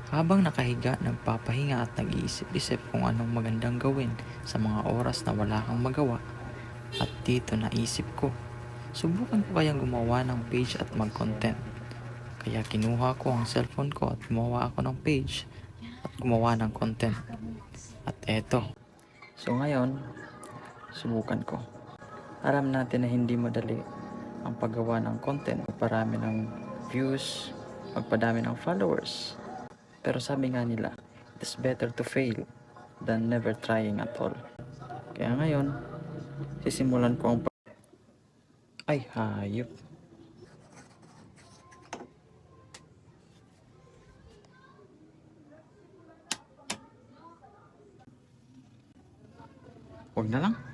Habang nakahiga, nagpapahinga at nag-iisip-isip kung anong magandang gawin sa mga oras na wala kang magawa. At dito naisip ko, subukan ko kayang gumawa ng page at mag-content. Kaya kinuha ko ang cellphone ko at gumawa ako ng page at gumawa ng content. At eto. So ngayon, subukan ko. Alam natin na hindi madali ang paggawa ng content, magparami ng views, magpadami ng followers. Pero sabi nga nila, it's better to fail than never trying at all. Kaya ngayon, sisimulan ko ang Ay, hayop. Huwag na lang.